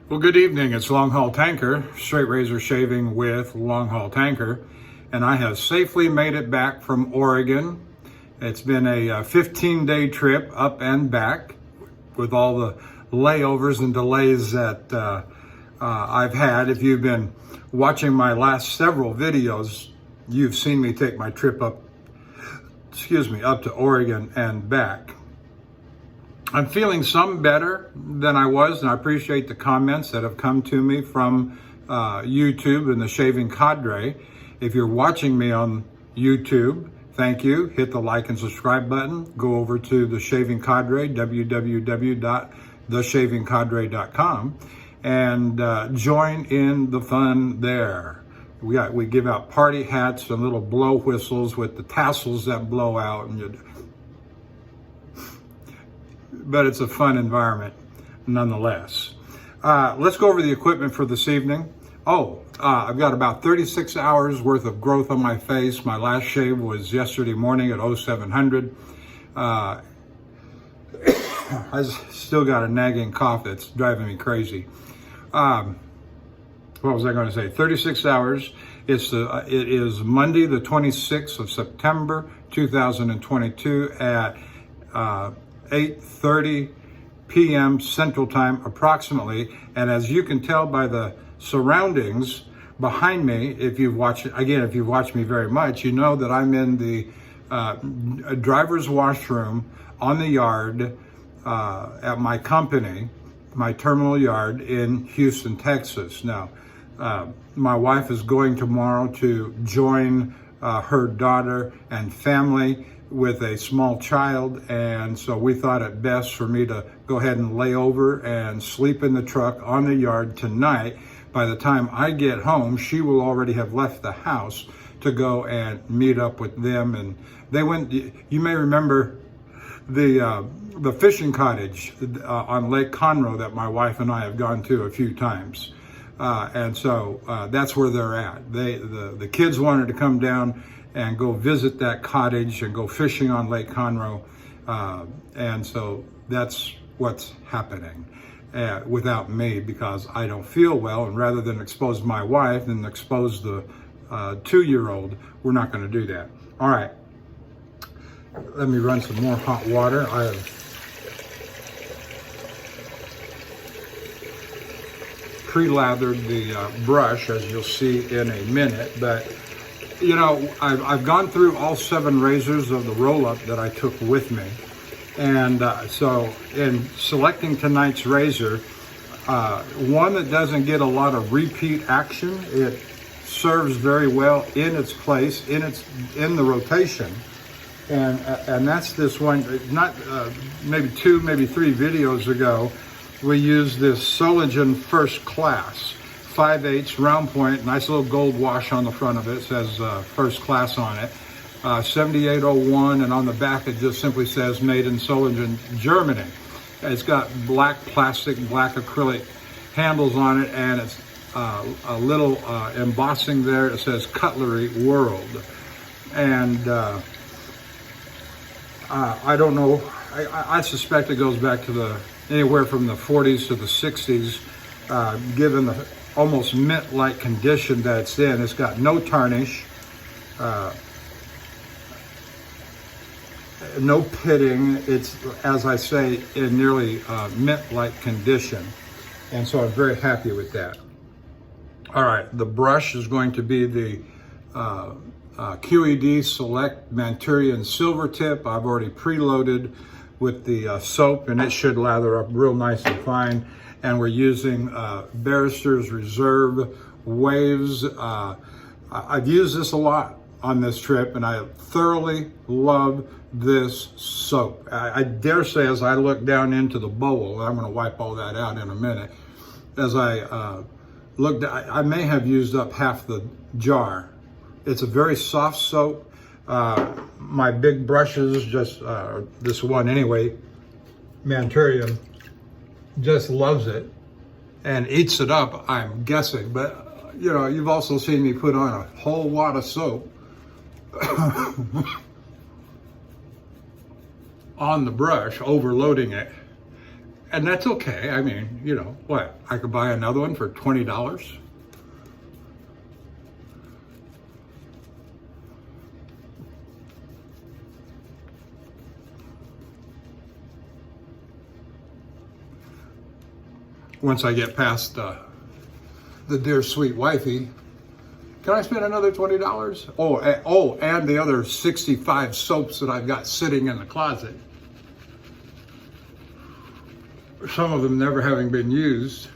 Well, good evening. It's Longhaultanker, straight razor shaving with Longhaultanker, and I have safely made it back from Oregon. It's been a 15-day trip up and back with all the layovers and delays that I've had. If you've been watching my last several videos, you've seen me take my trip up to Oregon and back. I'm feeling some better than I was, and I appreciate the comments that have come to me from YouTube and the Shaving Cadre. If you're watching me on YouTube, thank you. Hit the like and subscribe button. Go over to the Shaving Cadre, www.theshavingcadre.com, and join in the fun there. We give out party hats and little blow whistles with the tassels that blow out, and but it's a fun environment nonetheless. Let's go over the equipment for this evening. I've got about 36 hours worth of growth on my face. My last shave was yesterday morning at 0700. I still got a nagging cough that's driving me crazy. What was I going to say? 36 hours. It is Monday, the 26th of September, 2022 at 8:30 p.m. Central Time approximately. And as you can tell by the surroundings behind me, if you've watched me very much, you know that I'm in the driver's washroom on the yard at my company, my terminal yard in Houston, Texas. Now, my wife is going tomorrow to join her daughter and family with a small child, and so we thought it best for me to go ahead and lay over and sleep in the truck on the yard tonight. By the time I get home, she will already have left the house to go and meet up with them. And they went, you may remember the fishing cottage on Lake Conroe that my wife and I have gone to a few times. And so that's where they're at. The kids wanted to come down and go visit that cottage and go fishing on Lake Conroe. And so that's what's happening without me, because I don't feel well. And rather than expose my wife and expose the 2-year-old, we're not going to do that. All right. Let me run some more hot water. I have pre-lathered the brush, as you'll see in a minute, but you know, I've gone through all 7 razors of the roll-up that I took with me. And so in selecting tonight's razor, one that doesn't get a lot of repeat action, it serves very well in its place, in the rotation. And that's this one. Not maybe 2, maybe 3 videos ago, we used this Solingen First Class 5/8 round point, nice little gold wash on the front of it. It says First Class on it. 7801, and on the back it just simply says made in Solingen, Germany. It's got black plastic, black acrylic handles on it, and it's a little embossing there. It says Cutlery World. And I don't know, I suspect it goes back to anywhere from the 40s to the 60s, given the almost mint-like condition that it's in. It's got no tarnish, no pitting. It's, as I say, in nearly mint-like condition. And so I'm very happy with that. All right, the brush is going to be the QED Select Manchurian Silvertip. I've already preloaded with the soap, and it should lather up real nice and fine. And we're using Barrister's Reserve Waves. I've used this a lot on this trip, and I thoroughly love this soap. I dare say, as I look down into the bowl, I'm going to wipe all that out in a minute, as I looked, I may have used up half the jar. It's a very soft soap. My big brushes, just this one anyway, Manchurian, just loves it and eats it up, I'm guessing. But you know, you've also seen me put on a whole wad of soap on the brush, overloading it, And that's okay. I mean, you know, what? I could buy another one for $20. Once I get past the dear sweet wifey, can I spend another $20? Oh, and the other 65 soaps that I've got sitting in the closet. Some of them never having been used.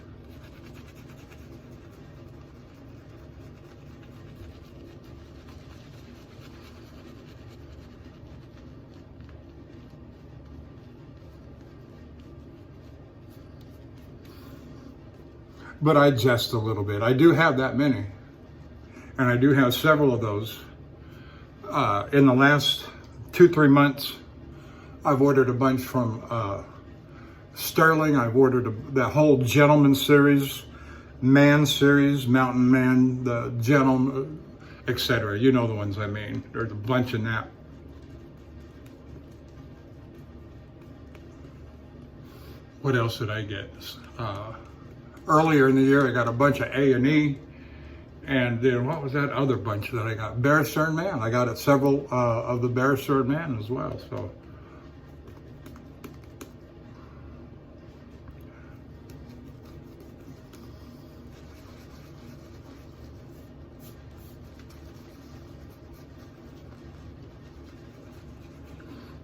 But I jest a little bit. I do have that many. And I do have several of those. In the last 2-3 months, I've ordered a bunch from Sterling. I've ordered the whole Gentleman series, Man series, Mountain Man, the Gentleman, etc. You know the ones I mean. There's a bunch in that. What else did I get? Earlier in the year, I got a bunch of A&E, and then what was that other bunch that I got? Barrister and Man. I got it several of the Barrister and Man as well. So,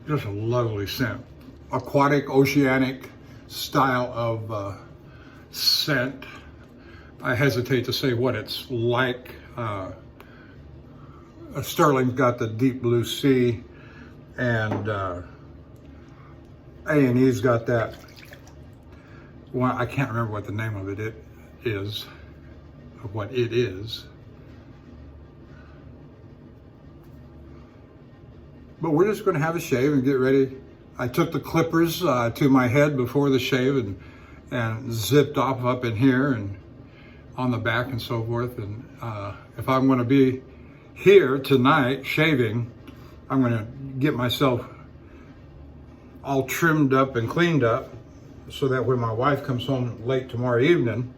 just a lovely scent, aquatic, oceanic style of scent. I hesitate to say what it's like. Sterling's got the deep blue sea, and A&E's got that one. I can't remember what the name of it is, of what it is. But we're just going to have a shave and get ready. I took the clippers to my head before the shave and zipped off up in here and on the back and so forth. And if I'm going to be here tonight shaving, I'm going to get myself all trimmed up and cleaned up so that when my wife comes home late tomorrow evening,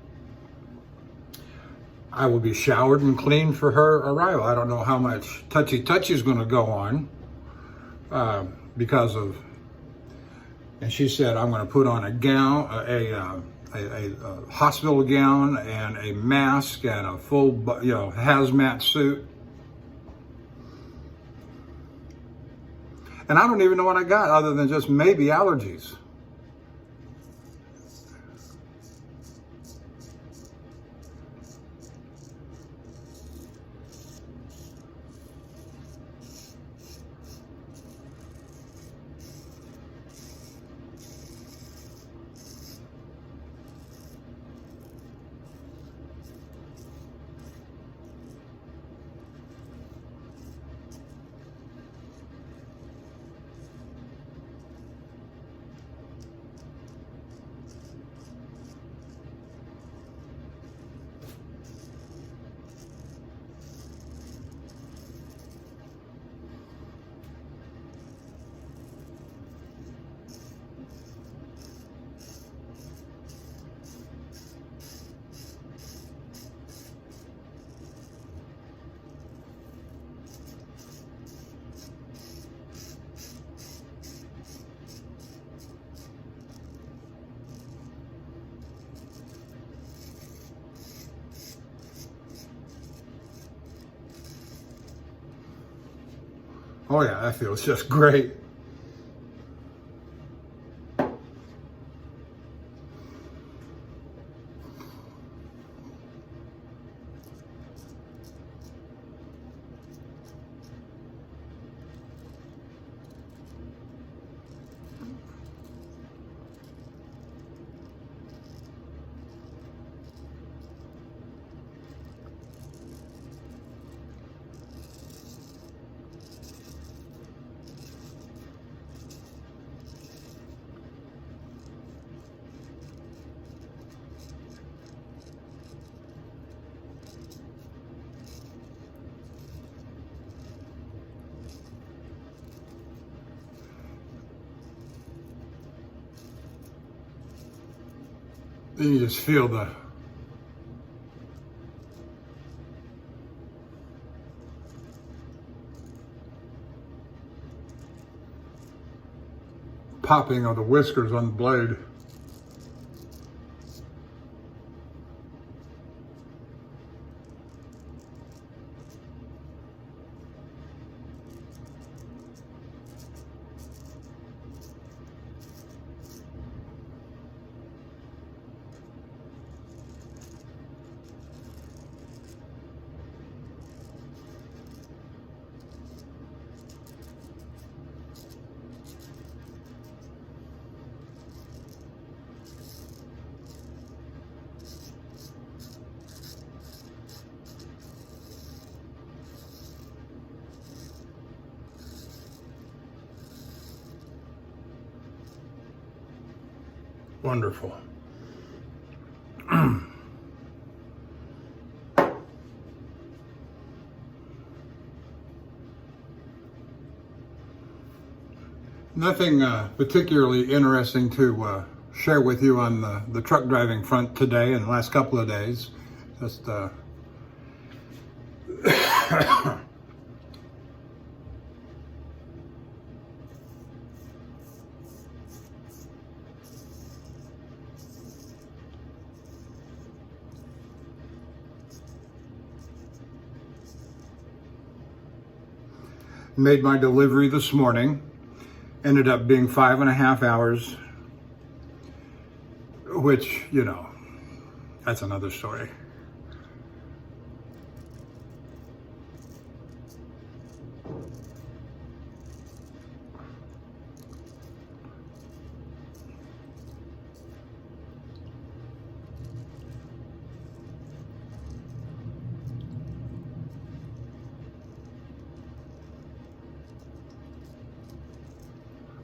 I will be showered and cleaned for her arrival. I don't know how much touchy-touchy is going to go on because of, and she said I'm going to put on a gown, a hospital gown and a mask and a full, hazmat suit. And I don't even know what I got other than just maybe allergies. Oh yeah, that feels just great. Then you just feel the popping of the whiskers on the blade. Wonderful. Nothing particularly interesting to share with you on the truck driving front today and the last couple of days. Just made my delivery this morning. Ended up being 5.5 hours, which, you know, that's another story.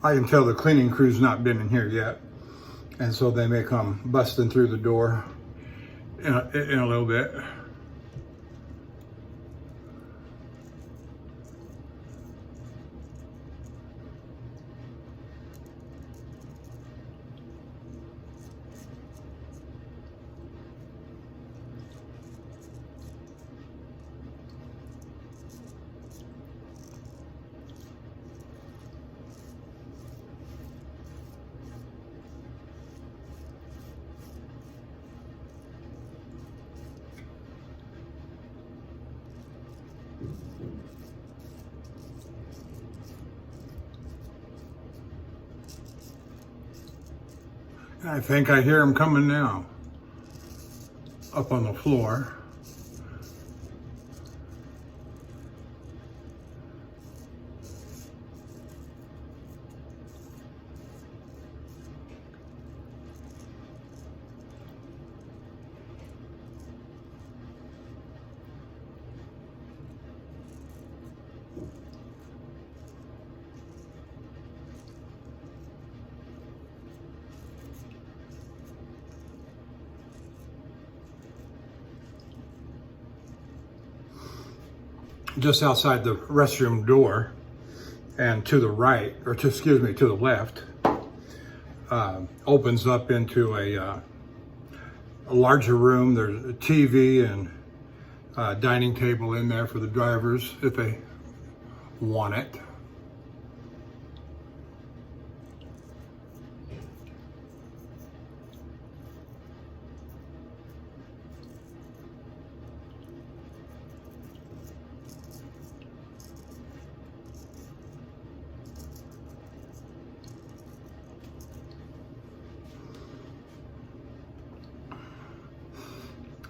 I can tell the cleaning crew's not been in here yet, and so they may come busting through the door in a little bit. I think I hear them coming now, up on the floor. Just outside the restroom door and to the right, or to, excuse me, to the left, opens up into a larger room. There's a TV and dining table in there for the drivers if they want it.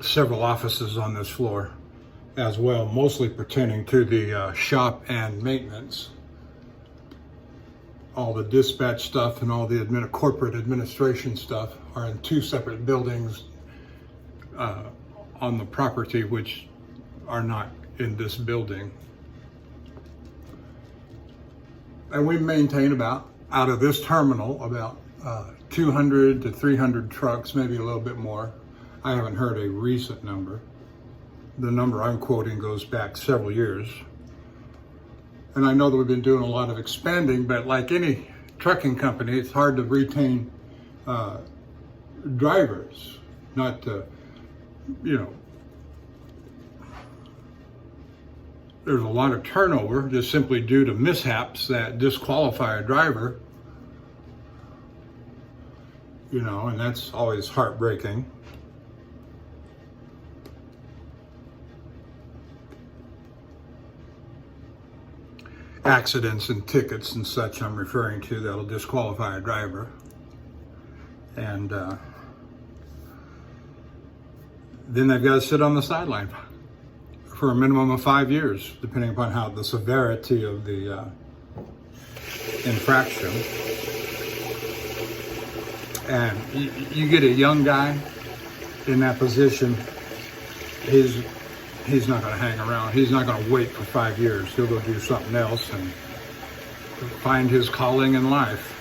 Several offices on this floor as well, mostly pertaining to the shop and maintenance. All the dispatch stuff and all the corporate administration stuff are in two separate buildings on the property, which are not in this building. And we maintain about, out of this terminal, about 200 to 300 trucks, maybe a little bit more. I haven't heard a recent number. The number I'm quoting goes back several years. And I know that we've been doing a lot of expanding, but like any trucking company, it's hard to retain drivers. not to, you know, there's a lot of turnover just simply due to mishaps that disqualify a driver, you know, and that's always heartbreaking. Accidents and tickets and such I'm referring to that'll disqualify a driver. And then they've got to sit on the sideline for a minimum of 5 years, depending upon how the severity of the infraction. And you get a young guy in that position, he's not going to hang around. He's not going to wait for 5 years. He'll go do something else and find his calling in life.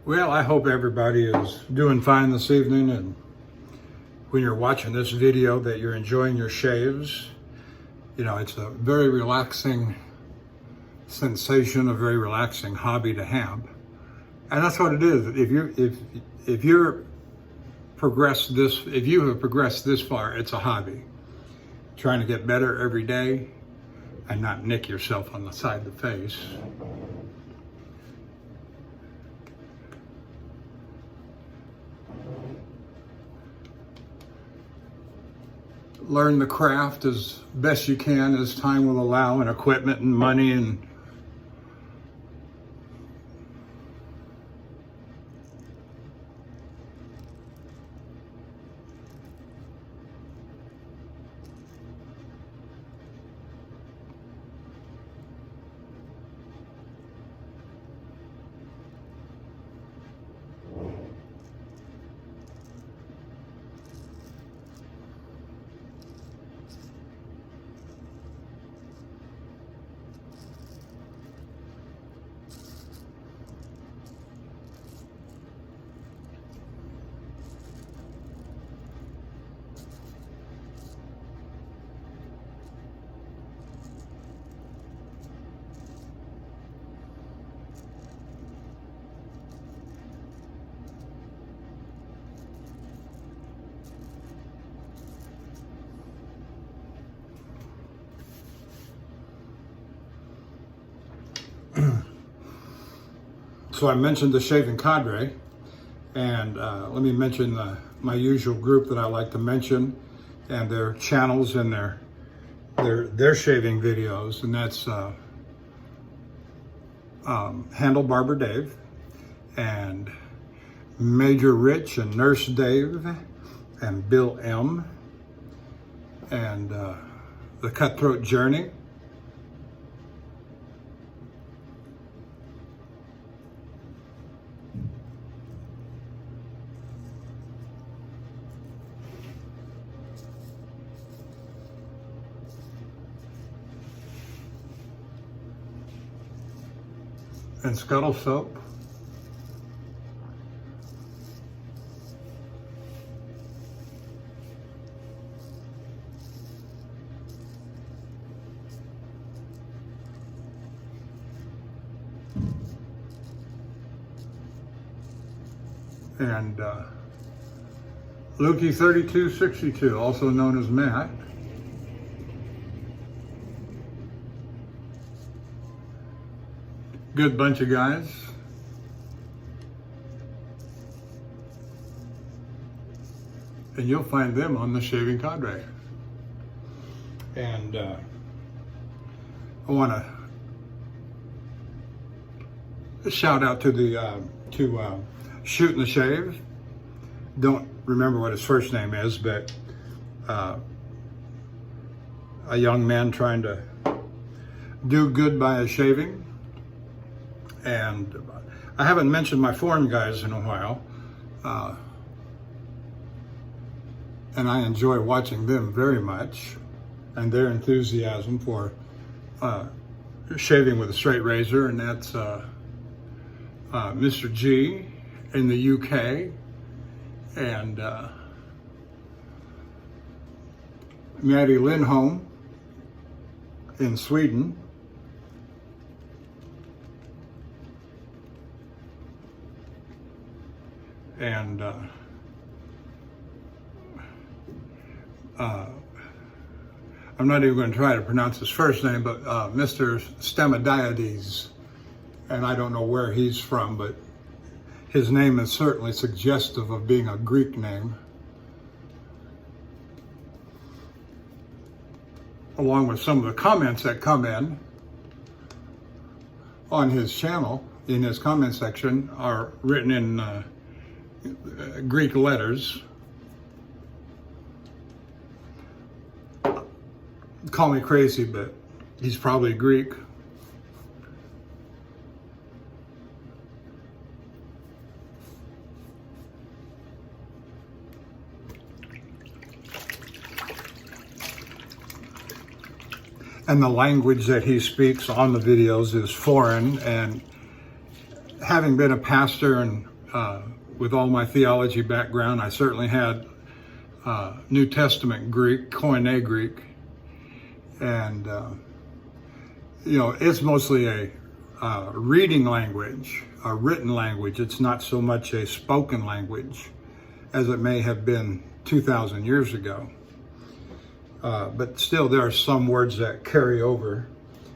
Well, I hope everybody is doing fine this evening, and when you're watching this video that you're enjoying your shaves. You know, it's a very relaxing sensation, a very relaxing hobby to have. And that's what it is. If you have progressed this far, it's a hobby. Trying to get better every day and not nick yourself on the side of the face. Learn the craft as best you can as time will allow, and equipment and money and So I mentioned the shaving cadre, and let me mention my usual group that I like to mention, and their channels and their shaving videos, and that's Handle Barber Dave, and Major Rich and Nurse Dave, and Bill M, and the Cutthroat Journey. And Scuttle Soap. And Lukey 3262, also known as Matt. Good bunch of guys. And you'll find them on the Shaving Cadre. And I want to shout out to the Shooting the Shave. Don't remember what his first name is, but a young man trying to do good by a shaving. And I haven't mentioned my foreign guys in a while, and I enjoy watching them very much, and their enthusiasm for shaving with a straight razor, and that's Mr. G in the UK, and Maddie Lindholm in Sweden, and I'm not even going to try to pronounce his first name, but Mr. Stamadiades, and I don't know where he's from, but his name is certainly suggestive of being a Greek name, along with some of the comments that come in on his channel, in his comment section, are written in Greek letters. Call me crazy, but he's probably Greek. And the language that he speaks on the videos is foreign, and having been a pastor and with all my theology background, I certainly had New Testament Greek, Koine Greek, and you know, it's mostly a reading language, a written language. It's not so much a spoken language as it may have been 2,000 years ago. But still, there are some words that carry over,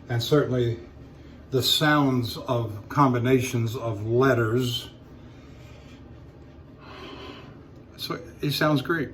and certainly the sounds of combinations of letters. So he sounds Greek.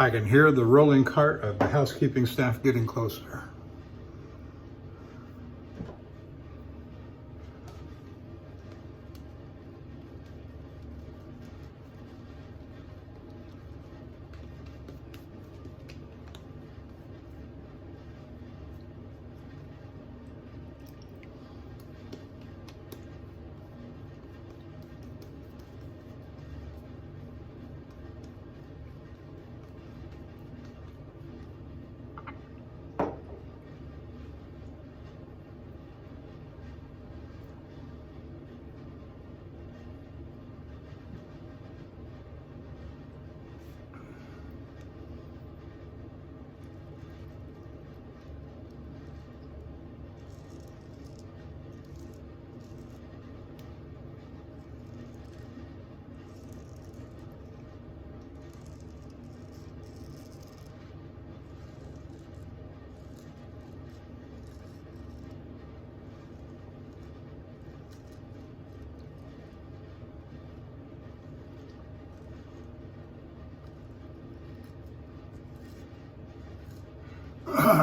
I can hear the rolling cart of the housekeeping staff getting closer.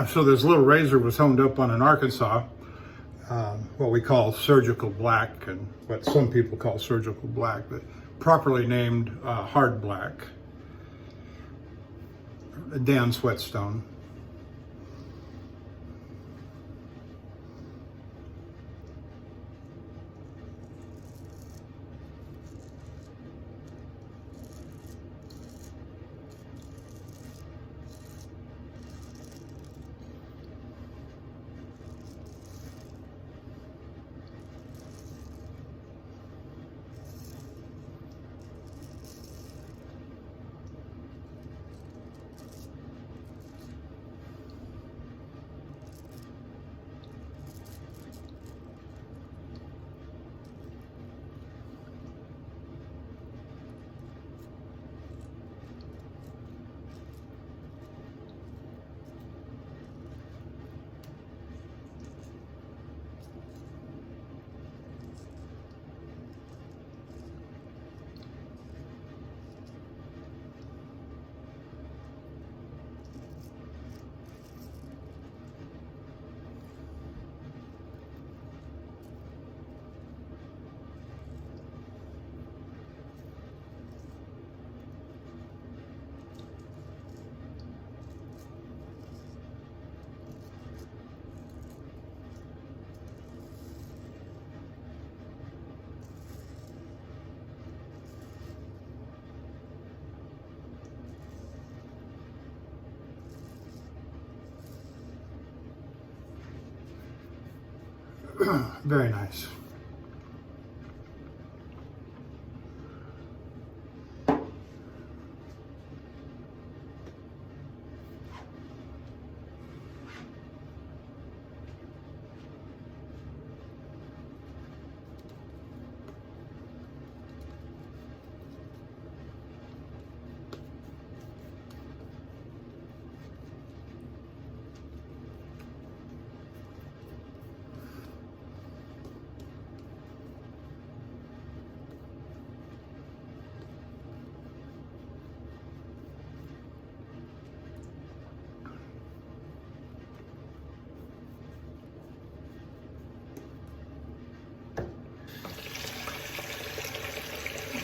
So this little razor was honed up on an Arkansas, what we call surgical black, and what some people call surgical black, but properly named hard black, Dan's whetstone. Very nice.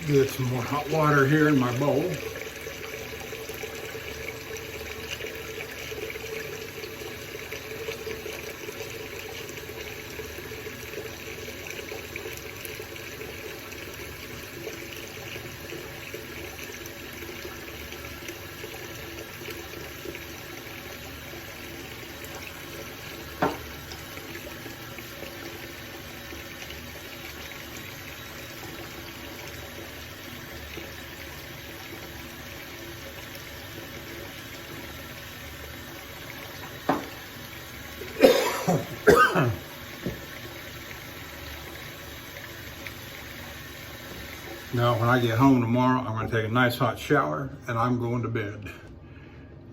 Get some more hot water here in my bowl. Now, when I get home tomorrow, I'm going to take a nice hot shower and I'm going to bed.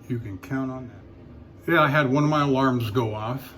You can count on that. Yeah, I had one of my alarms go off.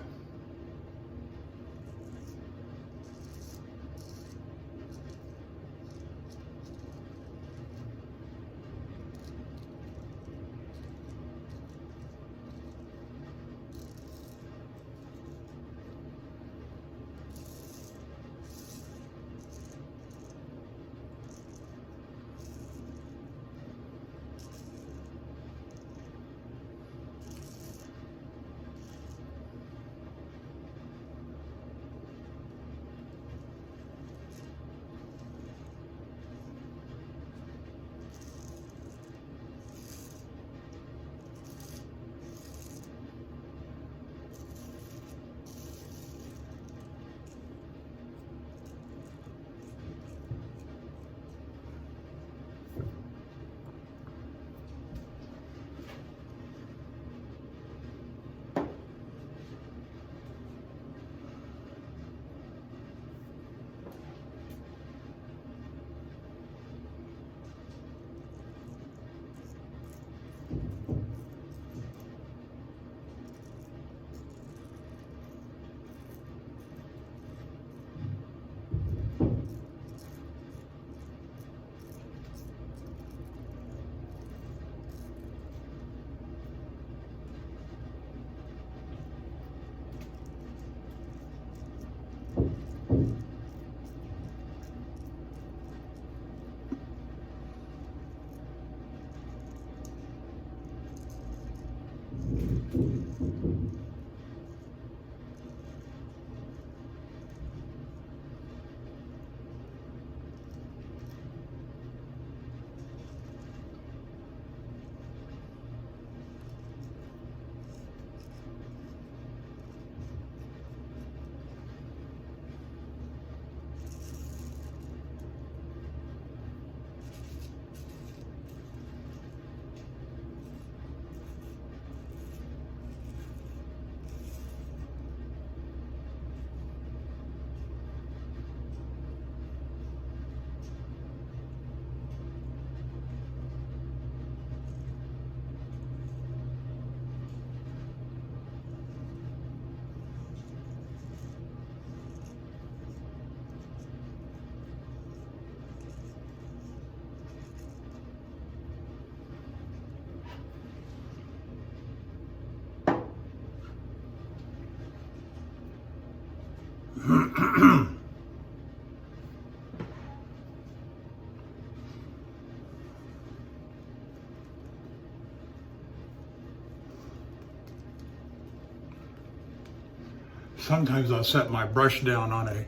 Sometimes I'll set my brush down on a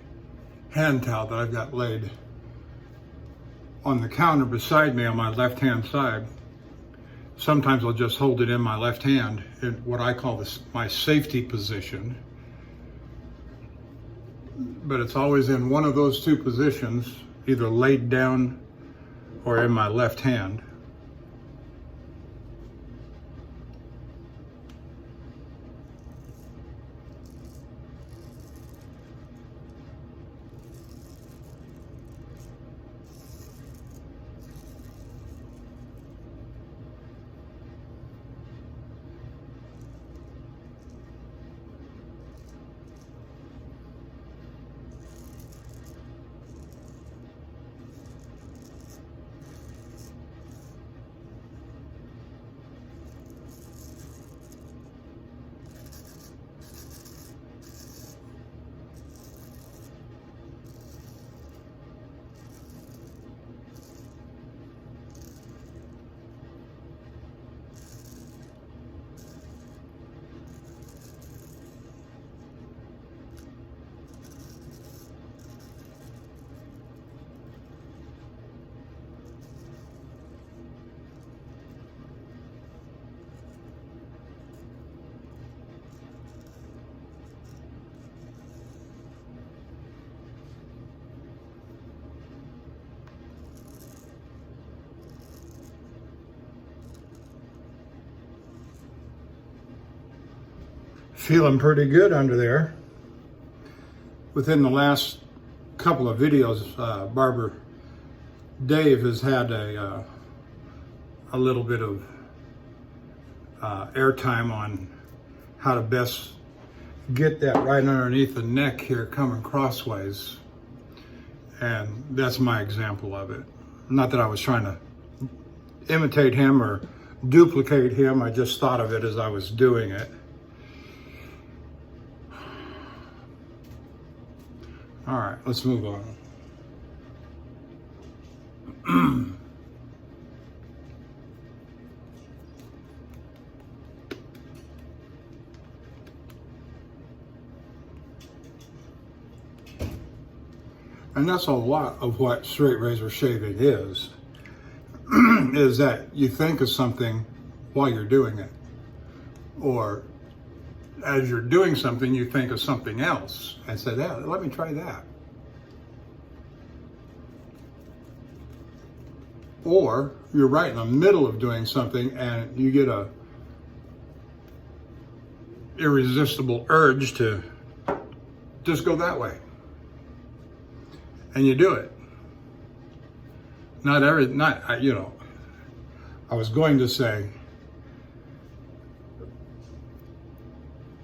hand towel that I've got laid on the counter beside me on my left-hand side. Sometimes I'll just hold it in my left hand in what I call my safety position. But it's always in one of those two positions, either laid down or in my left hand. Feeling pretty good under there. Within the last couple of videos, Barber Dave has had a little bit of airtime on how to best get that right underneath the neck here coming crossways. And that's my example of it. Not that I was trying to imitate him or duplicate him, I just thought of it as I was doing it. All right, let's move on. And that's a lot of what straight razor shaving is that you think of something while you're doing it. Or as you're doing something, you think of something else and say, yeah, let me try that. Or you're right in the middle of doing something and you get a irresistible urge to just go that way. And you do it. I was going to say,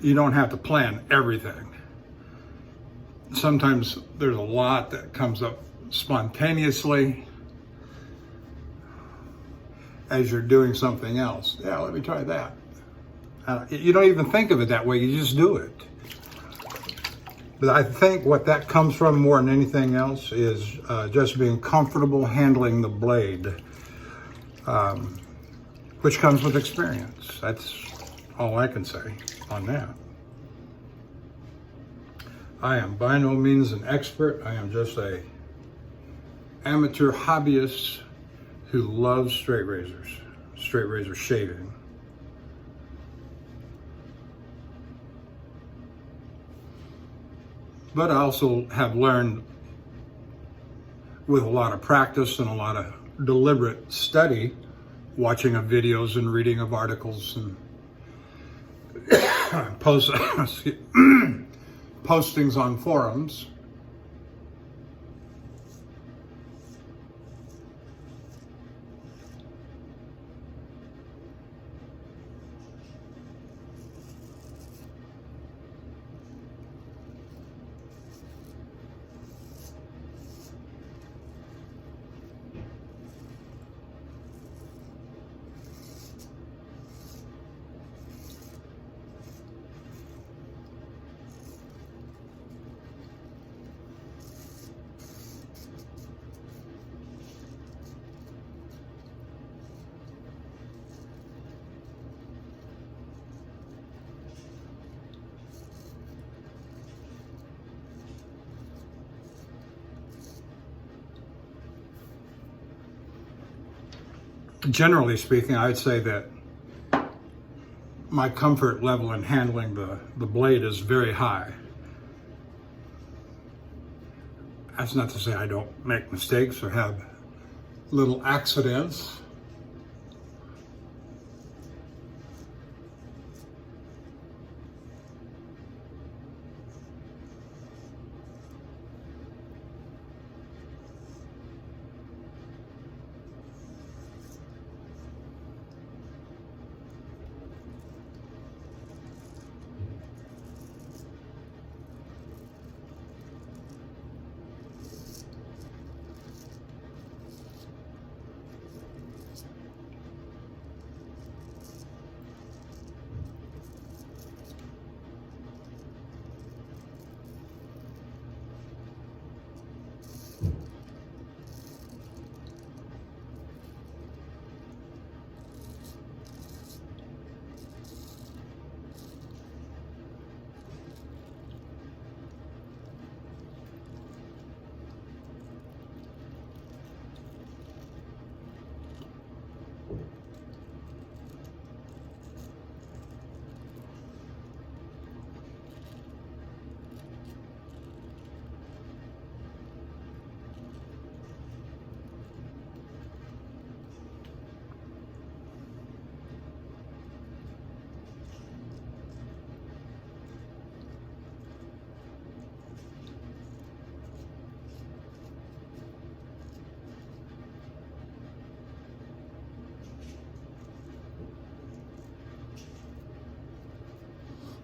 you don't have to plan everything. Sometimes there's a lot that comes up spontaneously as you're doing something else. Yeah, let me try that. You don't even think of it that way, you just do it. But I think what that comes from more than anything else is just being comfortable handling the blade, which comes with experience. That's all I can say on that. I am by no means an expert. I am just a amateur hobbyist who loves straight razor shaving. But I also have learned with a lot of practice and a lot of deliberate study, watching of videos and reading of articles and postings on forums. Generally speaking, I'd say that my comfort level in handling the blade is very high. That's not to say I don't make mistakes or have little accidents.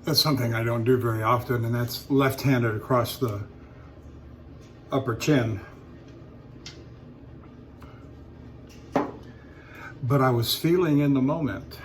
That's something I don't do very often, and that's left-handed across the upper chin. But I was feeling in the moment.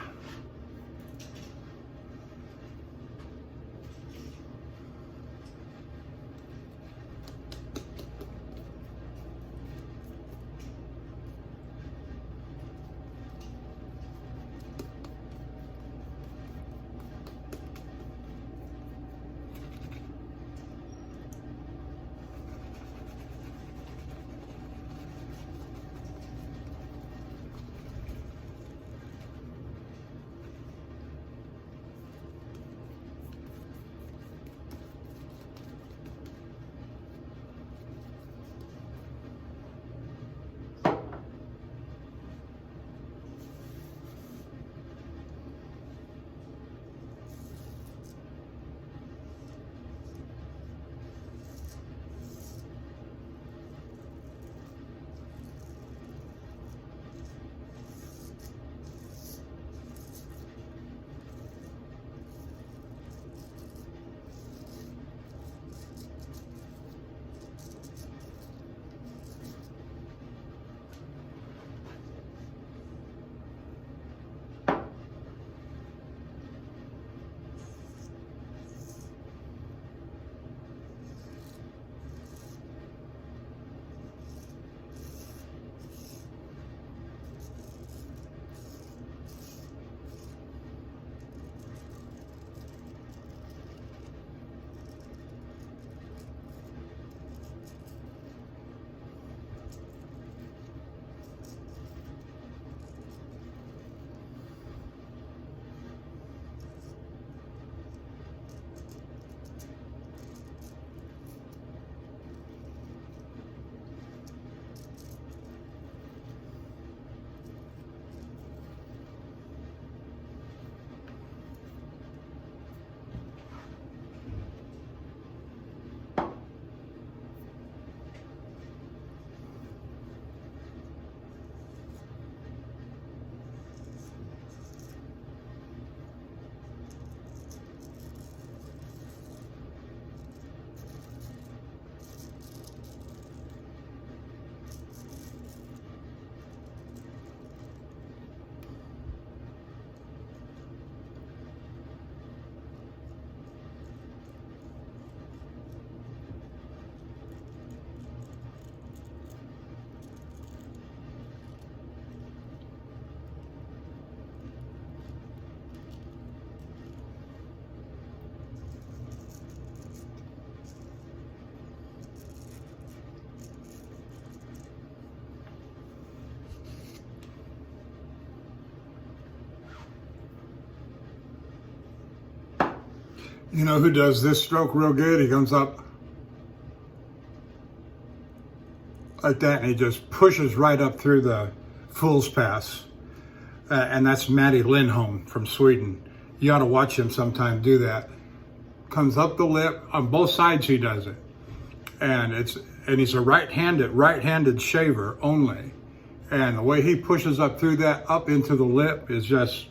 You know who does this stroke real good? He comes up like that and he just pushes right up through the Fool's Pass. And that's Matty Lindholm from Sweden. You ought to watch him sometime do that. Comes up the lip, on both sides he does it. And he's a right-handed shaver only. And the way he pushes up through that, up into the lip, is just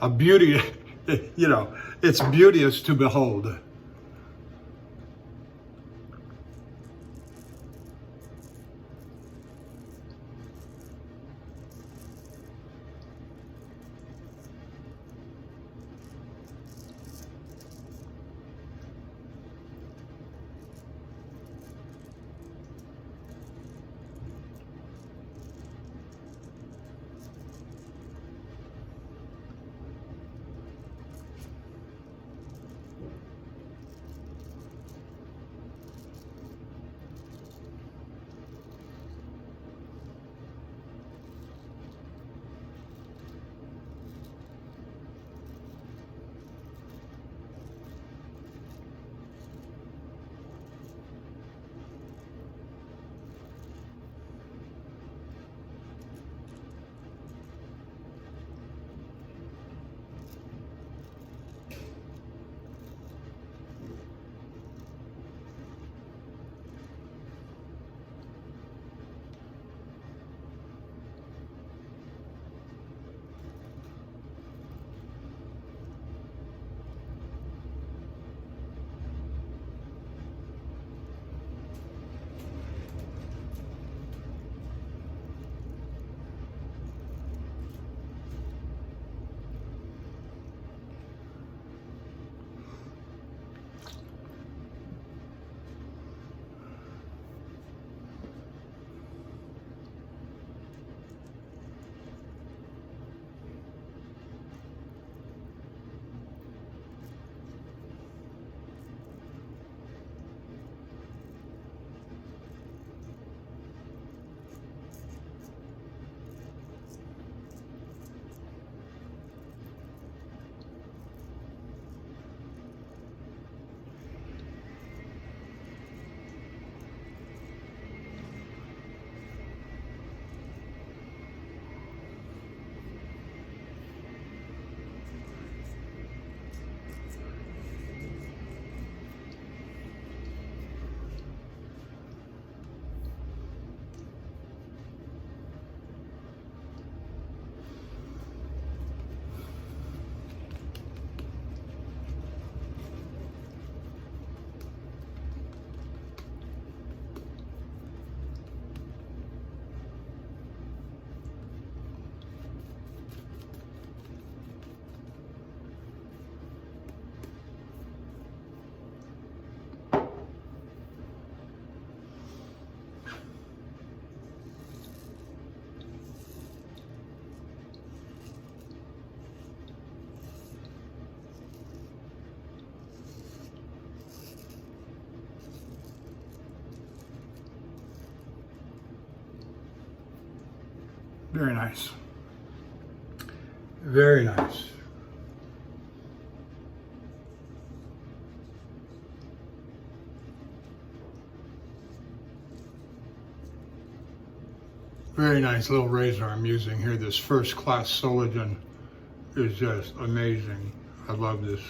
a beauty. You know, it's beauteous to behold. Very nice. Very nice. Very nice little razor I'm using here. This first class Solingen is just amazing. I love this.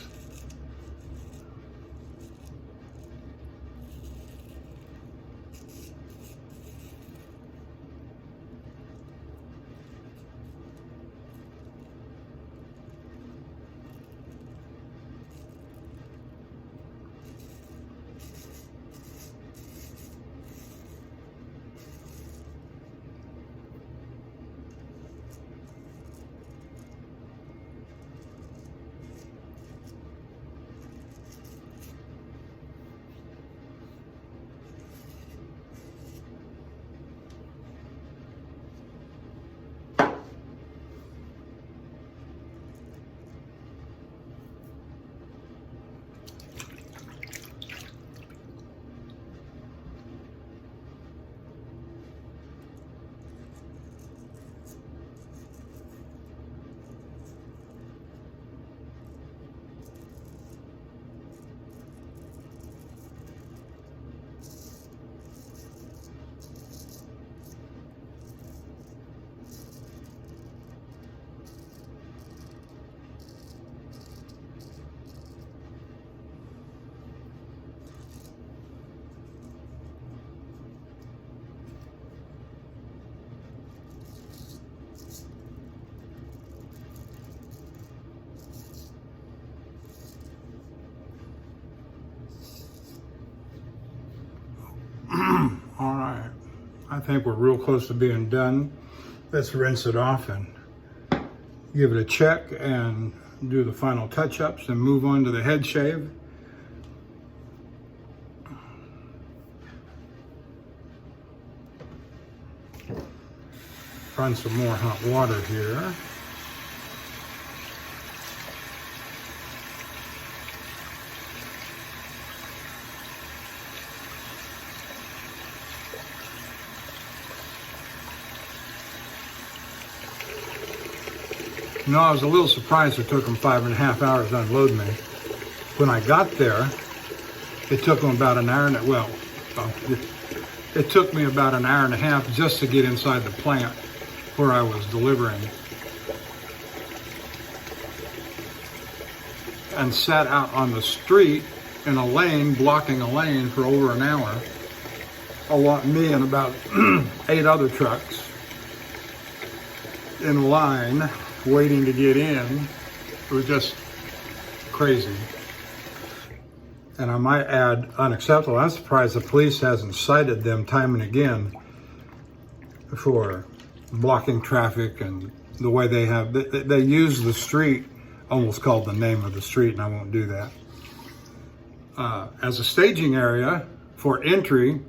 I think we're real close to being done. Let's rinse it off and give it a check and do the final touch-ups and move on to the head shave. Run some more hot water here. You know, I was a little surprised it took them 5.5 hours to unload me. When I got there, it took them about an hour and it took me about an hour and a half just to get inside the plant where I was delivering. And sat out on the street in a lane, blocking a lane for over an hour. Me and about 8 other trucks in line waiting to get in. It was just crazy. And I might add, unacceptable. I'm surprised the police hasn't cited them time and again for blocking traffic and the way they have. They use the street, almost called the name of the street, and I won't do that, as a staging area for entry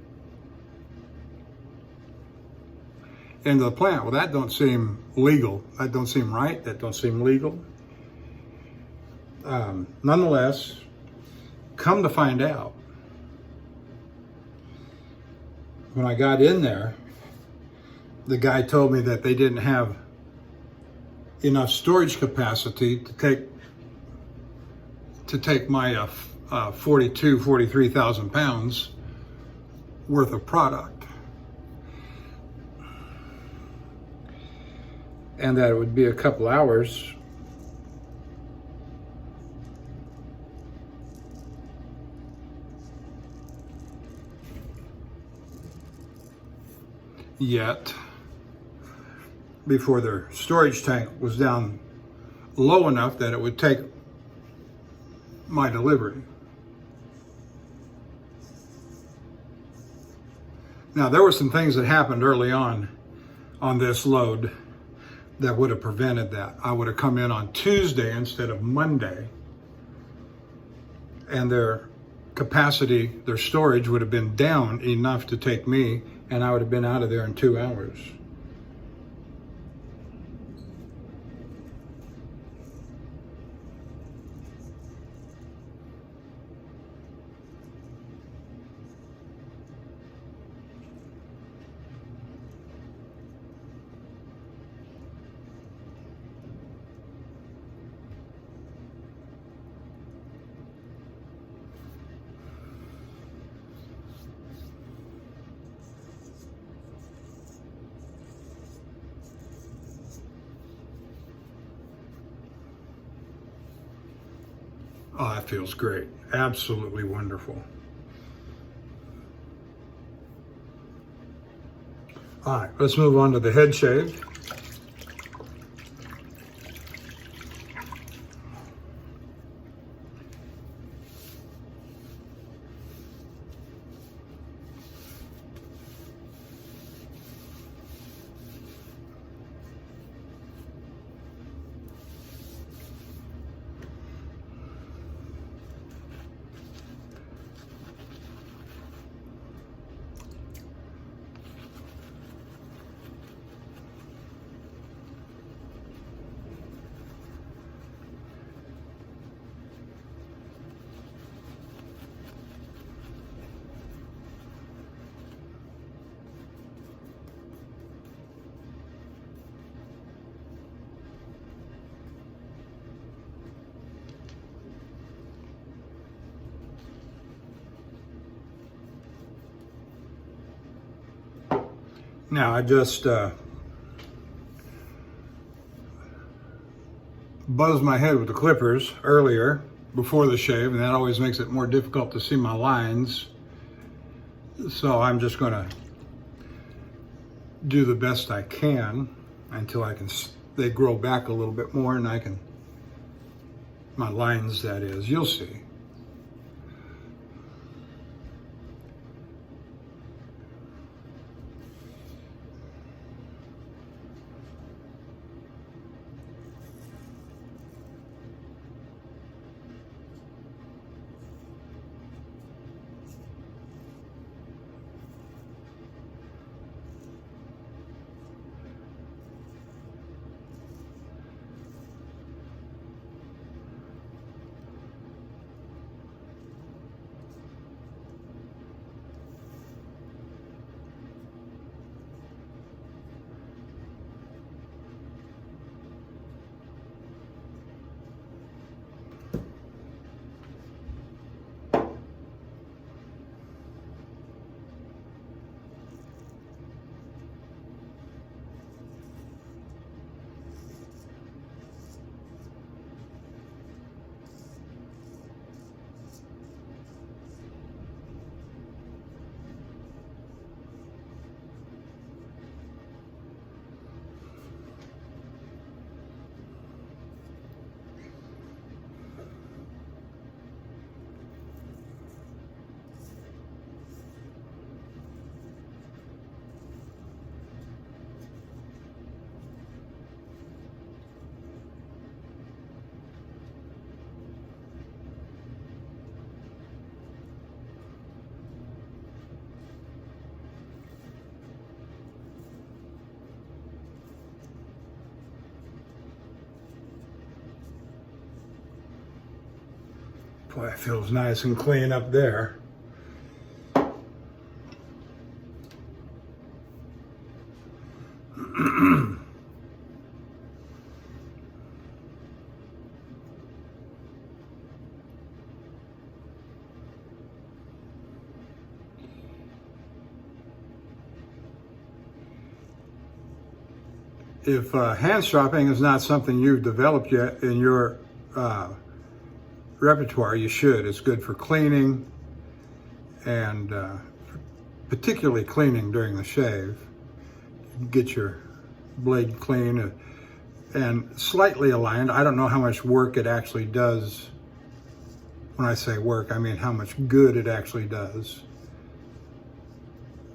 into the plant. Well, that don't seem legal. That don't seem right. That don't seem legal. Nonetheless, come to find out, when I got in there, the guy told me that they didn't have enough storage capacity to take my 43,000 pounds worth of product. And that it would be a couple hours yet before their storage tank was down low enough that it would take my delivery. Now, there were some things that happened early on this load that would have prevented that. I would have come in on Tuesday instead of Monday, and their capacity, their storage would have been down enough to take me, and I would have been out of there in 2 hours. Oh, that feels great. Absolutely wonderful. All right, let's move on to the head shave. Now, I just buzzed my head with the clippers earlier before the shave, and that always makes it more difficult to see my lines. So I'm just going to do the best I can until they grow back a little bit more, and my lines, that is, you'll see. Boy, it feels nice and clean up there. If hand stropping is not something you've developed yet in your repertoire, you should. It's good for cleaning, and particularly cleaning during the shave. Get your blade clean and slightly aligned. I don't know how much work it actually does. When I say work, I mean how much good it actually does.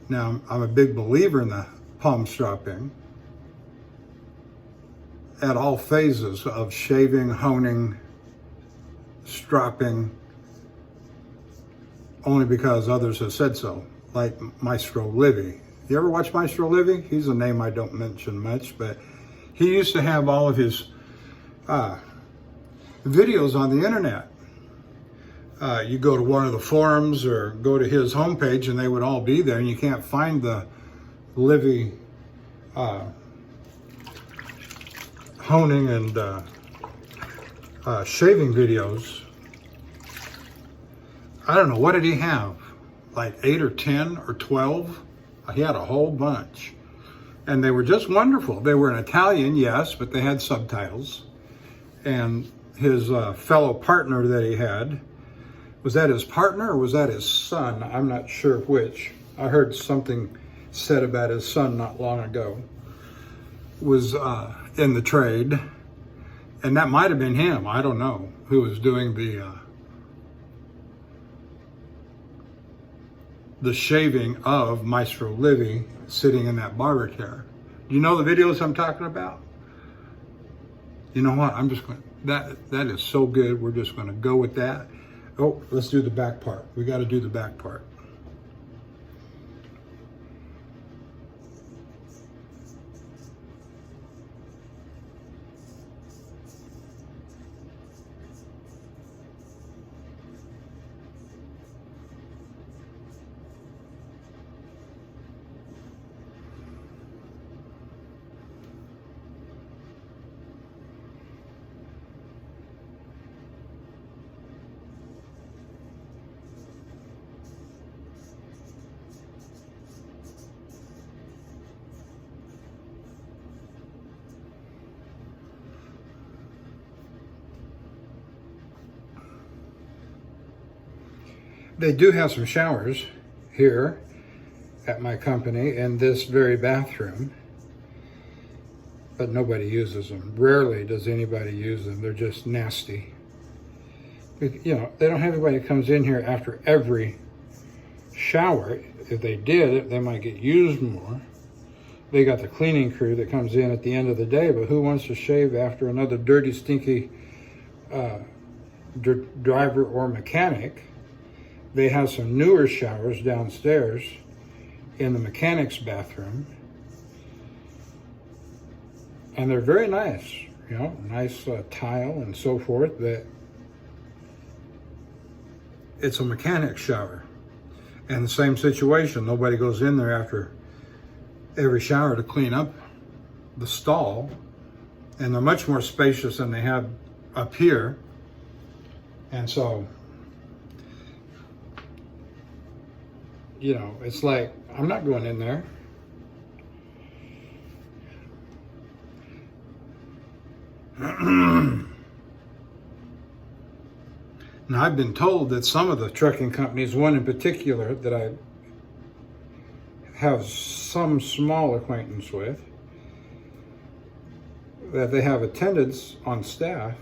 Now, I'm a big believer in the palm stropping at all phases of shaving, honing, stropping, only because others have said so, like Maestro Livy. You ever watch Maestro Livy? He's a name I don't mention much, but he used to have all of his videos on the internet. You go to one of the forums or go to his homepage and they would all be there, and you can't find the Livy honing and shaving videos. I don't know, what did he have? Like 8 or 10 or 12? He had a whole bunch. And they were just wonderful. They were in Italian, yes, but they had subtitles. And his fellow partner that he had, was that his partner or was that his son? I'm not sure which. I heard something said about his son not long ago. Was in the trade, and that might have been him, I don't know, who was doing the shaving of Maestro Livy sitting in that barber chair. Do you know the videos I'm talking about? You know what, I'm just going, that is so good, we're just going to go with that. Oh, let's do the back part. We got to do the back part. They do have some showers here at my company in this very bathroom, but nobody uses them. Rarely does anybody use them. They're just nasty. You know, they don't have anybody that comes in here after every shower. If they did, they might get used more. They got the cleaning crew that comes in at the end of the day, but who wants to shave after another dirty, stinky driver or mechanic? They have some newer showers downstairs in the mechanic's bathroom. And they're very nice, you know, nice tile and so forth. That it's a mechanic shower. And the same situation, nobody goes in there after every shower to clean up the stall. And they're much more spacious than they have up here. And so, you know, it's like, I'm not going in there. Now, I've been told that some of the trucking companies, one in particular that I have some small acquaintance with, that they have attendants on staff,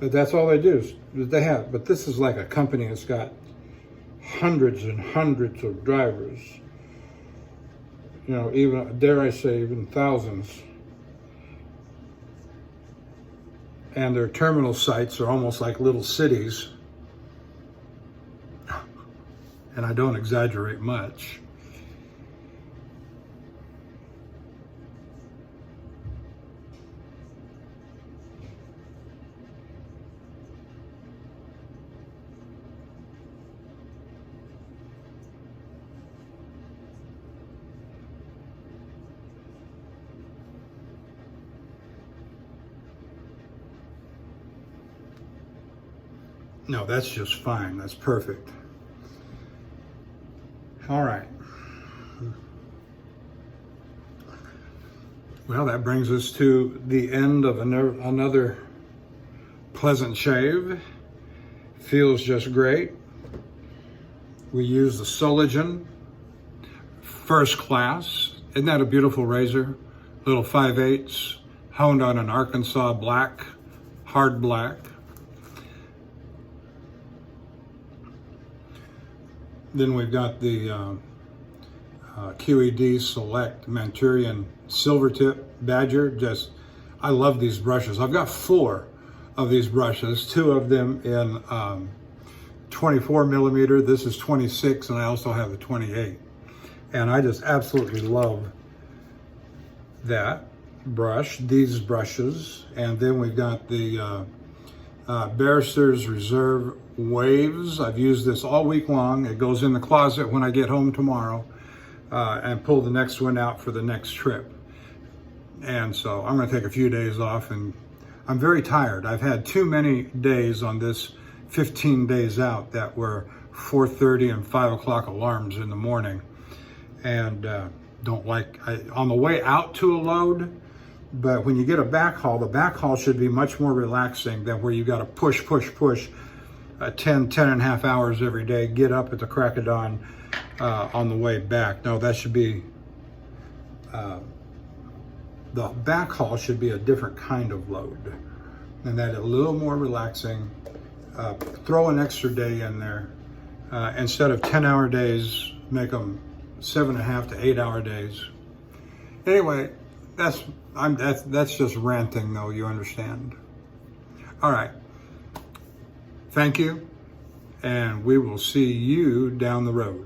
but that's all they do is they have. But this is like a company that's got hundreds and hundreds of drivers, you know, even, dare I say, even thousands. And their terminal sites are almost like little cities. And I don't exaggerate much. No, that's just fine. That's perfect. All right. Well, that brings us to the end of another pleasant shave. Feels just great. We use the Solingen First Class. Isn't that a beautiful razor? Little 5/8, honed on an Arkansas black, hard black. Then we've got the QED Select Manchurian Silvertip Badger. I love these brushes. I've got 4 of these brushes, 2 of them in 24 millimeter. This is 26, and I also have the 28. And I just absolutely love that brush, these brushes. And then we've got the Barrister's Reserve Waves. I've used this all week long. It goes in the closet when I get home tomorrow, and pull the next one out for the next trip. And so I'm going to take a few days off, and I'm very tired. I've had too many days on this 15 days out that were 4:30 and 5 o'clock alarms in the morning, and don't like on the way out to a load. But when you get a backhaul, the backhaul should be much more relaxing than where you got to push 10 and a half hours every day, get up at the crack of dawn on the way back. No, that should be, the backhaul should be a different kind of load, and that a little more relaxing. Throw an extra day in there. Instead of 10-hour days, make them 7.5 to 8-hour days. Anyway, that's just ranting, though, you understand. All right. Thank you, and we will see you down the road.